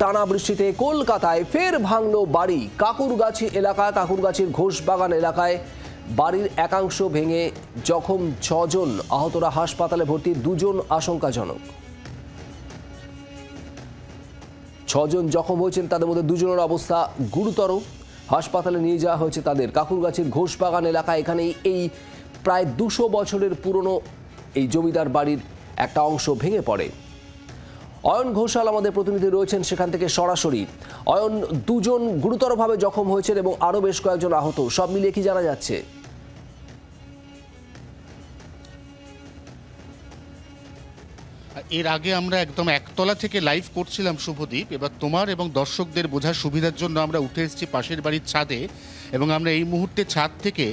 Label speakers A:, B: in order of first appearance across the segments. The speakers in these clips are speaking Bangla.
A: টানা বৃষ্টিতে কলকাতায় ফের ভাঙল বাড়ি। কাকুরগাছি এলাকা, কাকুরগাছির ঘোষবাগান এলাকায় বাড়ির একাংশ ভেঙে জখম 6 জন, আহতরা হাসপাতালে ভর্তি, 2 জন আশঙ্কাজনক। 6 জন জখম হয়েছেন, তাদের মধ্যে 2 জনের অবস্থা গুরুতর। হাসপাতালে নিয়ে যাওয়া হয়েছে তাদের। কাকুরগাছির ঘোষবাগান এলাকা, এখানেই এই প্রায় 200 বছরের পুরনো এই জমিদার বাড়ির একটা অংশ ভেঙে পড়ে। অয়ন ঘোষাল আমাদের প্রতিনিধি রয়েছেন সেখান থেকে সরাসরি। অয়ন, 2 জন গুরুতরভাবে জখম হয়েছেন এবং আরও বেশ কয়েকজন আহত, সব মিলিয়ে কি জানা যাচ্ছে?
B: এর আগে আমরা একদম একতলা থেকে লাইভ করছিলাম শুভদীপ। এবার তোমার এবং দর্শকদের বোঝার সুবিধার জন্য আমরা উঠে এসেছি পাশের বাড়ির ছাদে, এবং আমরা এই মুহূর্তে ছাদ থেকে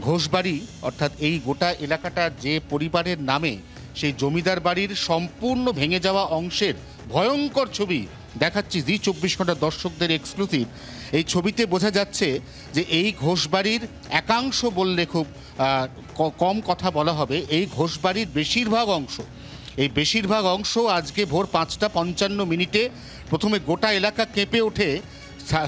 B: ঘোষবাড়ি অর্থাৎ এই গোটা এলাকাটা যে পরিবারের নামে, সেই জমিদার বাড়ির সম্পূর্ণ ভেঙে যাওয়া অংশের ভয়ঙ্কর ছবি দেখাচ্ছি জি 24 ঘন্টা দর্শকদের এক্সক্লুসিভ। এই ছবিতে বোঝা যাচ্ছে যে এই ঘোষবাড়ির একাংশ বললে খুব কম কথা বলা হবে, এই ঘোষবাড়ির বেশিরভাগ অংশ আজকে ভোর 5:55 প্রথমে গোটা এলাকা কেঁপে ওঠে।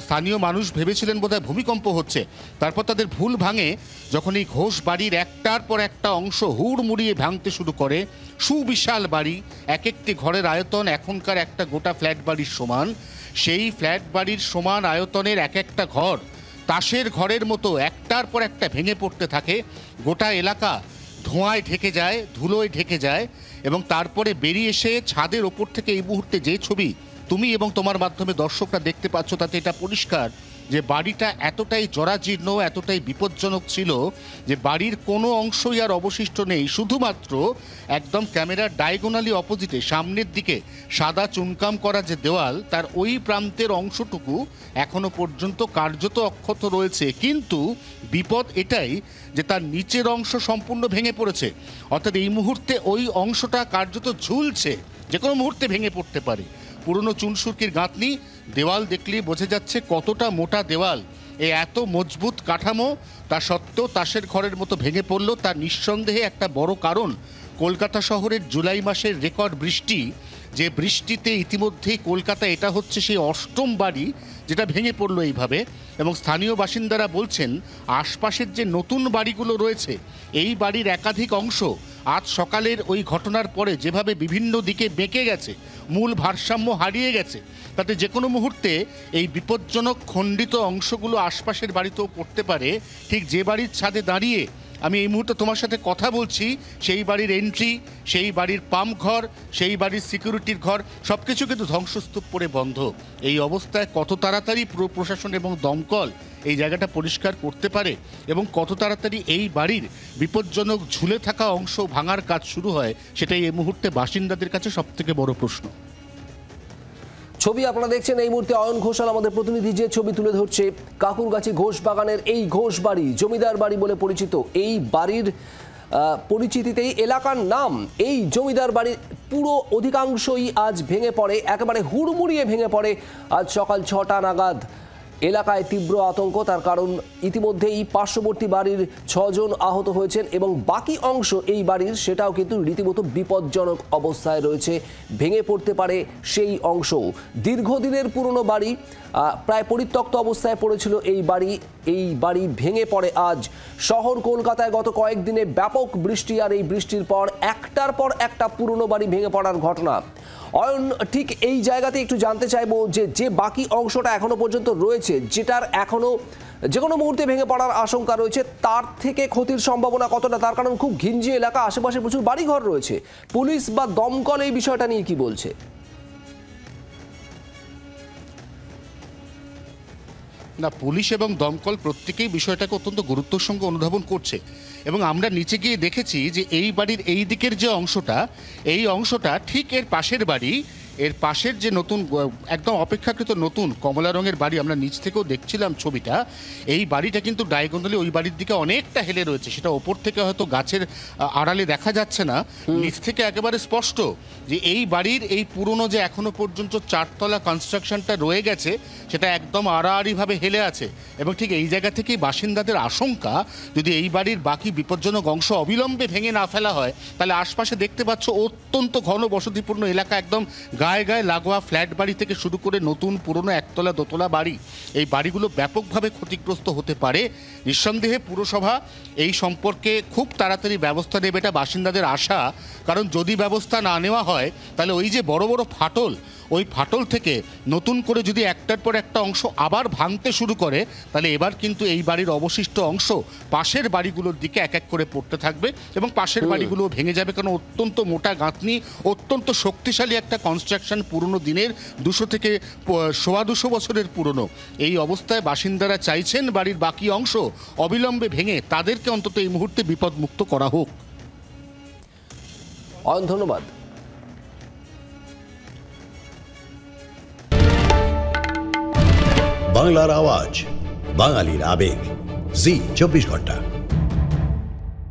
B: স্থানীয় মানুষ ভেবেছিলেন বোধহয় ভূমিকম্প হচ্ছে, তারপর তাদের ভুল ভাঙে যখন এই ঘোষ বাড়ির একটার পর একটা অংশ হুড়মুড়িয়ে ভাঙতে শুরু করে। সুবিশাল বাড়ি, এক একটি ঘরের আয়তন এখনকার একটা গোটা ফ্ল্যাট বাড়ির সমান। সেই ফ্ল্যাট বাড়ির সমান আয়তনের এক একটা ঘর তাসের ঘরের মতো একটার পর একটা ভেঙে পড়তে থাকে। গোটা এলাকা ধোঁয়ায় ঢেকে যায়, ধুলোয় ঢেকে যায়, এবং তারপরে বেরিয়ে এসে ছাদের ওপর থেকে এই মুহূর্তে যে ছবি তুমি এবং তোমার মাধ্যমে দর্শকরা দেখতে পাচ্ছ, তাতে এটা পরিষ্কার যে বাড়িটা এতটাই জরাজীর্ণ, এতটাই বিপজ্জনক ছিল যে বাড়ির কোনো অংশই আর অবশিষ্ট নেই। শুধুমাত্র একদম ক্যামেরার ডায়াগোনালি অপোজিটে সামনের দিকে সাদা চুনকাম করা যে দেওয়াল, তার ওই প্রান্তের অংশটুকু এখনো পর্যন্ত কার্যত অক্ষত রয়েছে। কিন্তু বিপদ এটাই যে তার নিচের অংশ সম্পূর্ণ ভেঙে পড়েছে, অর্থাৎ এই মুহূর্তে ওই অংশটা কার্যত ঝুলছে, যে কোনো মুহূর্তে ভেঙে পড়তে পারে। পুরনো চুনসুরকির গাঁথনি, দেওয়াল দেখলেই বোঝা যাচ্ছে কতটা মোটা দেওয়াল। এই এত মজবুত কাঠামো তা সত্ত্বেও তাসের ঘরের মতো ভেঙে পড়ল। তার নিঃসন্দেহে একটা বড় কারণ কলকাতা শহরের জুলাই মাসের রেকর্ড বৃষ্টি। যে বৃষ্টিতে ইতিমধ্যেই কলকাতা, এটা হচ্ছে সেই 8ম বাড়ি যেটা ভেঙে পড়লো এইভাবে। এবং স্থানীয় বাসিন্দারা বলছেন আশপাশের যে নতুন বাড়িগুলো রয়েছে, এই বাড়ির একাধিক অংশ আজ সকালের ওই ঘটনার পরে যেভাবে বিভিন্ন দিকে বেঁকে গেছে, মূল ভারসাম্য হারিয়ে গেছে, তাতে যে কোনো মুহূর্তে এই বিপজ্জনক খণ্ডিত অংশগুলো আশপাশের বাড়িতেও পড়তে পারে। ঠিক যে বাড়ির ছাদে দাঁড়িয়ে আমি এই মুহূর্তে তোমার সাথে কথা বলছি, সেই বাড়ির এন্ট্রি, সেই বাড়ির পাম্প ঘর, সেই বাড়ির সিকিউরিটির ঘর সব কিছু কিন্তু ধ্বংসস্তূপ পড়ে বন্ধ। এই অবস্থায় কত তাড়াতাড়ি প্রশাসন এবং দমকল এই জায়গাটা পরিষ্কার করতে পারে এবং কত তাড়াতাড়ি এই বাড়ির বিপজ্জনক ঝুলে থাকা অংশ ভাঙার কাজ শুরু হয়, সেটাই এই মুহূর্তে বাসিন্দাদের কাছে সবথেকে বড় প্রশ্ন।
A: ছবি আপনারা দেখছেন এই মুহূর্তে অয়ন ঘোষাল আমাদের প্রতিনিধি যে ছবি তুলে ধরছে। কাকুরগাছি ঘোষবাগানের এই ঘোষ বাড়ি, জমিদার বাড়ি বলে পরিচিত, এই বাড়ির পরিচিতিতেই এলাকার নাম। এই জমিদার বাড়ির পুরো অধিকাংশই আজ ভেঙে পড়ে, একেবারে হুড়মুড়িয়ে ভেঙে পড়ে আজ সকাল 6টা নাগাদ। এলাকায় তীব্র আতঙ্ক, তার কারণ ইতিমধ্যেই পার্শ্ববর্তী বাড়ির 6 জন আহত হয়েছেন এবং বাকি অংশ এই বাড়ির সেটাও কিন্তু রীতিমতো বিপজ্জনক অবস্থায় রয়েছে, ভেঙে পড়তে পারে সেই অংশ। দীর্ঘদিনের পুরনো বাড়ি, প্রায় পরিত্যক্ত অবস্থায় পড়েছিল এই বাড়ি ভেঙে পড়ে আজ। শহর কলকাতায় গত কয়েকদিনে ব্যাপক বৃষ্টি, আর এই বৃষ্টির পর একটার পর একটা পুরনো বাড়ি ভেঙে পড়ার ঘটনা। অয়ন, ঠিক এই জায়গাতে একটু জানতে চাইবো যে বাকি অংশটা এখনো পর্যন্ত রয়েছে, যেটার এখনো যে কোনো মুহূর্তে ভেঙে পড়ার আশঙ্কা রয়েছে, তার থেকে ক্ষতির সম্ভাবনা কতটা? তার কারণ খুব ঘিঞ্জি এলাকা, আশেপাশে প্রচুর বাড়িঘর রয়েছে। পুলিশ বা দমকল এই বিষয়টা নিয়ে কি বলছে?
B: না, পুলিশ এবং দমকল প্রত্যেকেই বিষয়টাকে অত্যন্ত গুরুত্বের সঙ্গে অনুধাবন করছে, এবং আমরা নিচে গিয়ে দেখেছি যে এই বাড়ির এই দিকের যে অংশটা, এই অংশটা ঠিক এর পাশের বাড়ি, এর পাশের যে নতুন একদম অপেক্ষাকৃত নতুন কমলা রঙের বাড়ি, আমরা নিচ থেকেও দেখছিলাম ছবিটা, এই বাড়িটা কিন্তু ডায়াগোনালি ওই বাড়ির দিকে অনেকটা হেলে রয়েছে। সেটা ওপর থেকে হয়তো গাছের আড়ালে দেখা যাচ্ছে না, নিচ থেকে একেবারে স্পষ্ট যে এই বাড়ির এই পুরনো যে এখনো পর্যন্ত 4তলা কনস্ট্রাকশনটা রয়ে গেছে, সেটা একদম আড়াআড়িভাবে হেলে আছে। এবং ঠিক এই জায়গা থেকেই বাসিন্দাদের আশঙ্কা, যদি এই বাড়ির বাকি বিপজ্জনক অংশ অবিলম্বে ভেঙে না ফেলা হয়, তাহলে আশপাশে দেখতে পাচ্ছ অত্যন্ত ঘন বসতিপূর্ণ এলাকা, একদম গায়ে গায়ে লাগোয়া ফ্ল্যাট বাড়ি থেকে শুরু করে নতুন পুরনো একতলা দোতলা বাড়ি, এই বাড়িগুলো ব্যাপকভাবে ক্ষতিগ্রস্ত হতে পারে। নিঃসন্দেহে পুরসভা এই সম্পর্কে খুব তাড়াতাড়ি ব্যবস্থা নেবে, এটা বাসিন্দাদের আশা। কারণ যদি ব্যবস্থা না নেওয়া হয় তাহলে ওই যে বড় বড় ফাটল, ওই ফাটল থেকে নতুন করে যদি একটার পর একটা অংশ আবার ভাঙতে শুরু করে, তাহলে এবার কিন্তু এই বাড়ির অবশিষ্ট অংশ পাশের বাড়িগুলোর দিকে এক এক করে পড়তে থাকবে এবং পাশের বাড়িগুলো ভেঙে যাবে। কারণ অত্যন্ত মোটা গাঁথনি, অত্যন্ত শক্তিশালী একটা কনস্ট্রাকশন, পুরনো দিনের 200 থেকে 250 বছরের পুরনো। এই অবস্থায় বাসিন্দারা চাইছেন বাড়ির বাকি অংশ অবিলম্বে ভেঙে তাদেরকে অন্তত এই মুহূর্তে বিপদমুক্ত করা হোক।
A: ধন্যবাদ।
C: বাংলার আওয়াজ, বাঙালির আবেগ, জি 24 ঘন্টা।